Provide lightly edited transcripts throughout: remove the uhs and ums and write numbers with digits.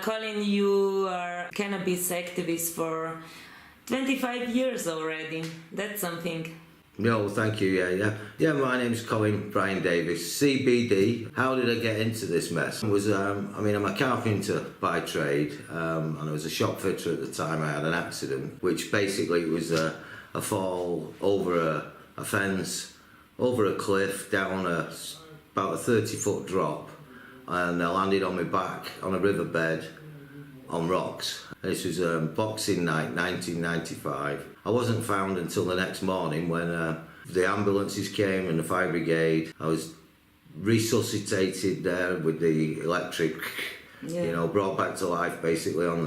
Colin, you are cannabis activist for 25 years already. That's something. No, thank you. Yeah. My name's Colin Brian Davis, CBD. How did I get into this mess? I'm a carpenter by trade, and I was a shop fitter at the time. I had an accident, which basically was a fall over a fence, over a cliff, down about a 30-foot drop, and I landed on my back on a riverbed on rocks. This was Boxing Night 1995. I wasn't found until the next morning when the ambulances came and the fire brigade. I was resuscitated there with the electric, brought back to life basically on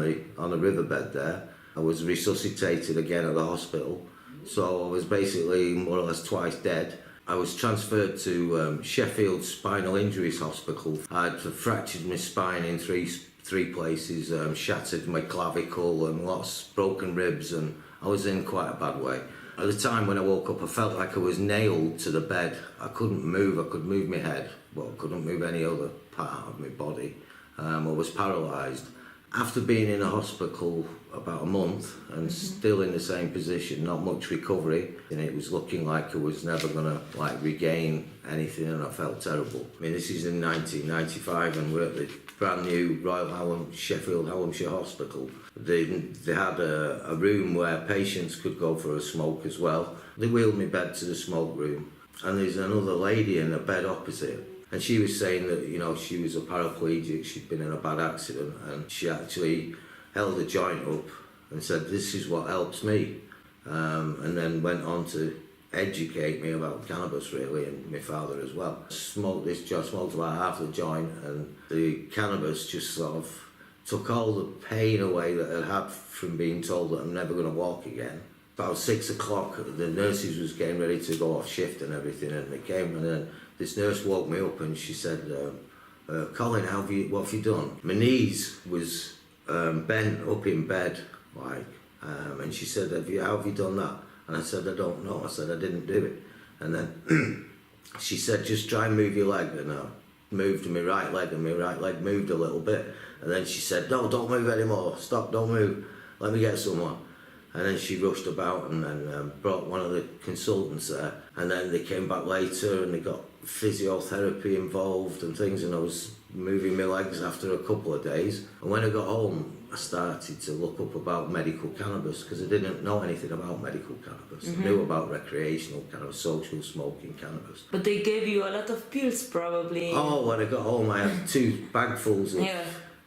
the riverbed there. I was resuscitated again at the hospital, so I was basically more or less twice dead. I was transferred to Sheffield Spinal Injuries Hospital. I'd fractured my spine in three places, shattered my clavicle and lots broken ribs, and I was in quite a bad way. At the time when I woke up, I felt like I was nailed to the bed. I couldn't move. I could move my head, but I couldn't move any other part of my body. I was paralysed. After being in a hospital about a month and still in the same position, not much recovery, and it was looking like I was never going to regain anything, and I felt terrible. I mean, this is in 1995 and we're at the brand new Sheffield Hallamshire Hospital. They had a room where patients could go for a smoke as well. They wheeled me bed to the smoke room, and there's another lady in a bed opposite. And she was saying that, she was a paraplegic, she'd been in a bad accident, and she actually held a joint up and said, "This is what helps me." And then went on to educate me about cannabis, really, and my father as well. Smoked about half the joint, and the cannabis just sort of took all the pain away that I had from being told that I'm never going to walk again. About 6 o'clock, the nurses was getting ready to go off shift and everything, and they came, and then this nurse woke me up and she said, "Colin, what have you done?" My knees was bent up in bed, and she said, how have you done that? And I said, "I don't know." I said, "I didn't do it." And then she said, "Just try and move your leg." And I moved my right leg, and my right leg moved a little bit. And then she said, "No, don't move anymore. Stop, don't move. Let me get someone." And then she rushed about and then brought one of the consultants there. And then they came back later and they got physiotherapy involved and things, and I was moving my legs after a couple of days. And when I got home, I started to look up about medical cannabis, because I didn't know anything about medical cannabis. I knew about recreational cannabis, social smoking cannabis. But they gave you a lot of pills, probably. Oh, when I got home, I had 2 bagfuls of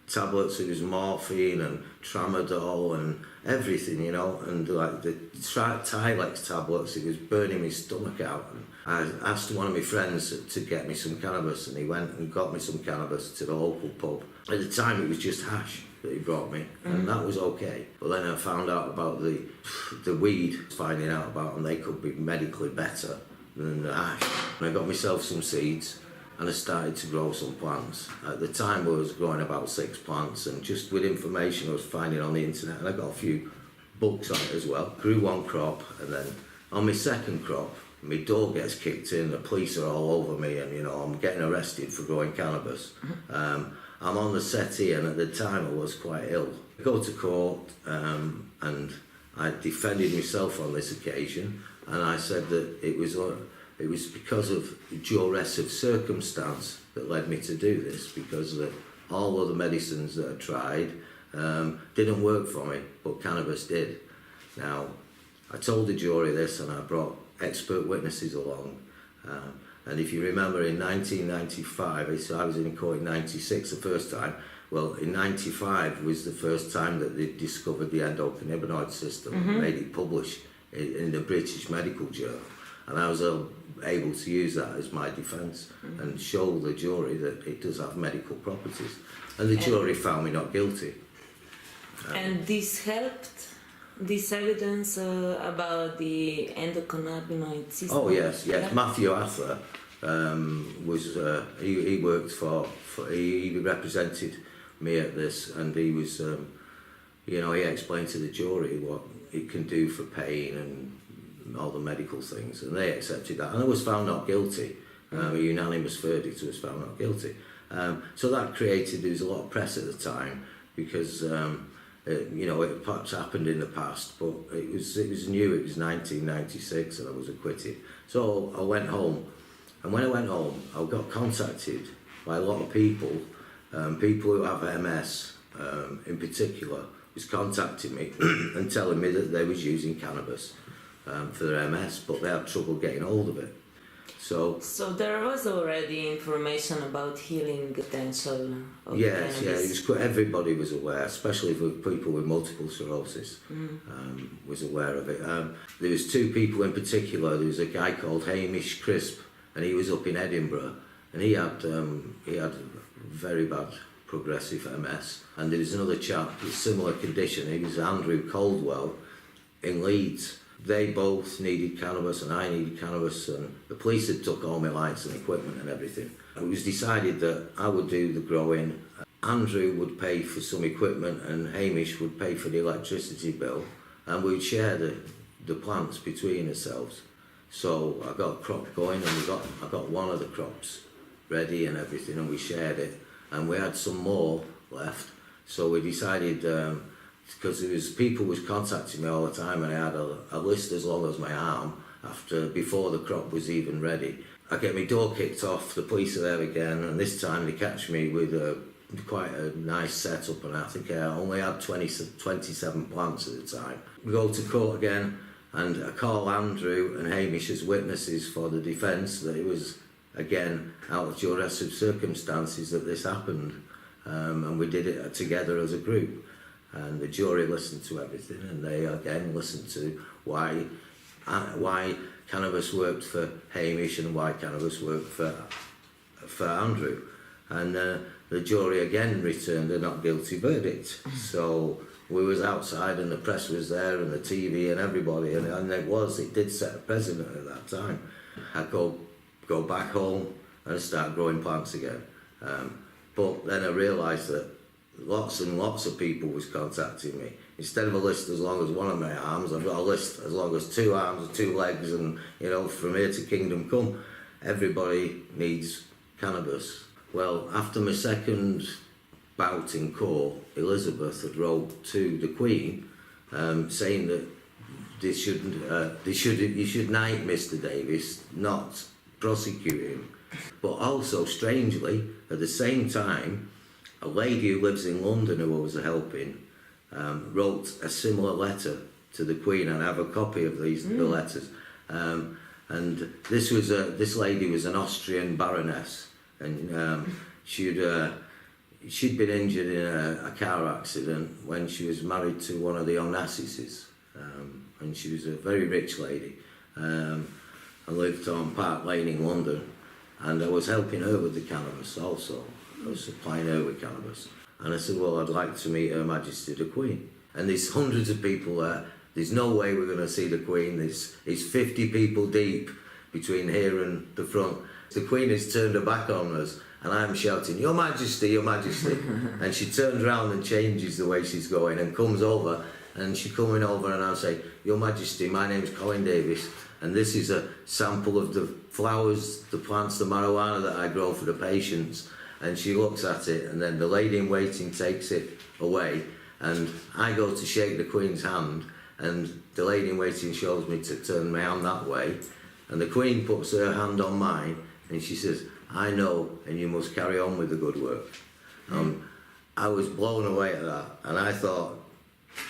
tablets. It was morphine and tramadol and everything, and the Tilex tablets. It was burning my stomach out. And I asked one of my friends to get me some cannabis, and he went and got me some cannabis to the local pub. At the time, it was just hash that he brought me, and that was okay. But then I found out about the weed, finding out about them, they could be medically better than the hash. And I got myself some seeds, and I started to grow some plants. At the time, I was growing about 6 plants, and just with information I was finding on the internet, and I got a few books on it as well. Grew 1 crop, and then on my second crop, my door gets kicked in, the police are all over me, and I'm getting arrested for growing cannabis. I'm on the settee, and at the time I was quite ill. I go to court, and I defended myself on this occasion, and I said that it was because of duress of circumstance that led me to do this, because all other medicines that I tried didn't work for me, but cannabis did. Now, I told the jury this, and I brought expert witnesses along. And if you remember, in 1995, I was in court in 96 the first time. Well, in 95 was the first time that they discovered the endocannabinoid system and made it published in the British Medical Journal. And I was able to use that as my defence and show the jury that it does have medical properties. And the jury found me not guilty. And this helped? This evidence about the endocannabinoid system? Oh, yes. Yeah. Matthew Ather he worked he represented me at this, and he was, he explained to the jury what it can do for pain and all the medical things, and they accepted that. And I was found not guilty. A unanimous verdict, was found not guilty. So that created, there was a lot of press at the time. because it perhaps happened in the past, but it was new. It was 1996 and I was acquitted. So I went home, and when I went home I got contacted by a lot of people, people who have MS in particular, was contacting me and telling me that they was using cannabis for their MS, but they had trouble getting hold of it. So there was already information about healing potential of yes, cannabis. everybody was aware, especially for people with multiple sclerosis, was aware of it. There was two people in particular. There was a guy called Hamish Crisp, and he was up in Edinburgh, and he had very bad progressive MS. And there was another chap with a similar condition. He was Andrew Caldwell in Leeds. They both needed cannabis and I needed cannabis, and the police had took all my lights and equipment and everything. It was decided that I would do the growing, Andrew would pay for some equipment and Hamish would pay for the electricity bill, and we'd share the plants between ourselves. So I got a crop going, and I got one of the crops ready and everything, and we shared it, and we had some more left. So we decided, because there was people was contacting me all the time, and I had a list as long as my arm before the crop was even ready. I get my door kicked off, the police are there again, and this time they catch me with quite a nice setup, and I think I only had 27 plants at the time. We go to court again, and I call Andrew and Hamish as witnesses for the defence that it was, again, out of duress of circumstances that this happened, and we did it together as a group. And the jury listened to everything, and they again listened to why cannabis worked for Hamish and why cannabis worked for Andrew. And the jury again returned a not guilty verdict. So we was outside, and the press was there, and the TV and everybody, and it did set a precedent at that time. I go back home and start growing plants again. But then I realised that lots and lots of people was contacting me. Instead of a list as long as one of my arms, I've got a list as long as 2 arms, 2 legs, and from here to kingdom come. Everybody needs cannabis. Well, after my second bout in court, Elizabeth had wrote to the Queen saying that you should knight Mr. Davis, not prosecute him. But also, strangely, at the same time, a lady who lives in London who I was helping wrote a similar letter to the Queen, and I have a copy of the letters. And this lady was an Austrian baroness, and she'd been injured in a car accident when she was married to one of the Onassises, and she was a very rich lady, and lived on Park Lane in London, and I was helping her with the cannabis also. I was supplying her with cannabis. And I said, well, I'd like to meet Her Majesty the Queen. And there's hundreds of people there. There's no way we're going to see the Queen. It's 50 people deep between here and the front. The Queen has turned her back on us, and I'm shouting, Your Majesty, Your Majesty. And she turns around and changes the way she's going and comes over, and she's coming over, and I'll say, Your Majesty, my name's Colin Davis, and this is a sample of the flowers, the plants, the marijuana that I grow for the patients. And she looks at it, and then the lady in waiting takes it away, and I go to shake the Queen's hand, and the lady in waiting shows me to turn my hand that way, and the Queen puts her hand on mine, and she says, I know, and you must carry on with the good work. I was blown away at that, and I thought,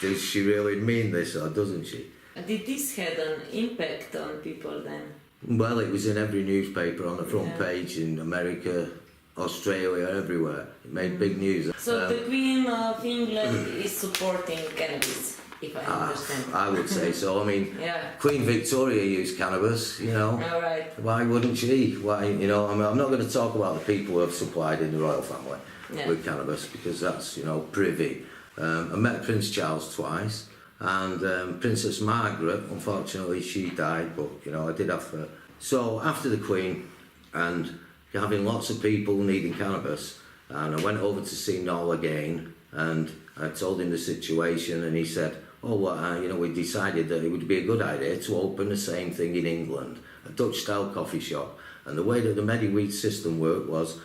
does she really mean this, or doesn't she? Did this have an impact on people then? Well, it was in every newspaper on the front page in America, Australia, everywhere. It made big news. So the Queen of England is supporting cannabis, if I understand. I would say so. I mean, Queen Victoria used cannabis, All right. Why wouldn't she? Why, I mean, I'm not going to talk about the people who have supplied in the royal family with cannabis, because that's, privy. I met Prince Charles twice, and Princess Margaret, unfortunately, she died, but, I did have her. So after the Queen, and having lots of people needing cannabis, and I went over to see Noel again, and I told him the situation, and he said, we decided that it would be a good idea to open the same thing in England, a Dutch-style coffee shop. And the way that the Mediweed system worked was,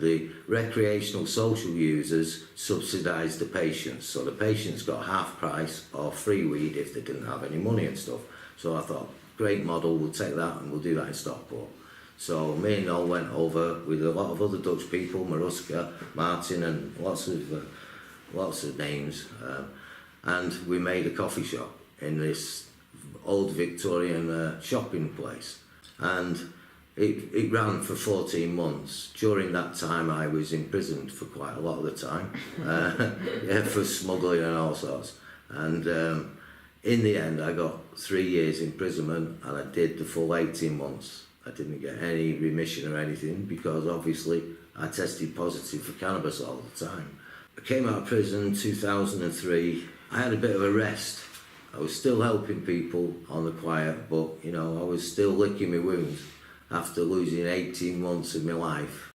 The recreational social users subsidised the patients, so the patients got half price or free weed if they didn't have any money and stuff. So I thought, great model, we'll take that and we'll do that in Stockport. So me and Noel went over with a lot of other Dutch people, Maruska, Martin and lots of names, and we made a coffee shop in this old Victorian shopping place. And it ran for 14 months. During that time I was imprisoned for quite a lot of the time, for smuggling and all sorts. And in the end I got 3 years imprisonment and I did the full 18 months. I didn't get any remission or anything because obviously I tested positive for cannabis all the time. I came out of prison in 2003. I had a bit of a rest. I was still helping people on the quiet, but you know, I was still licking my wounds after losing 18 months of my life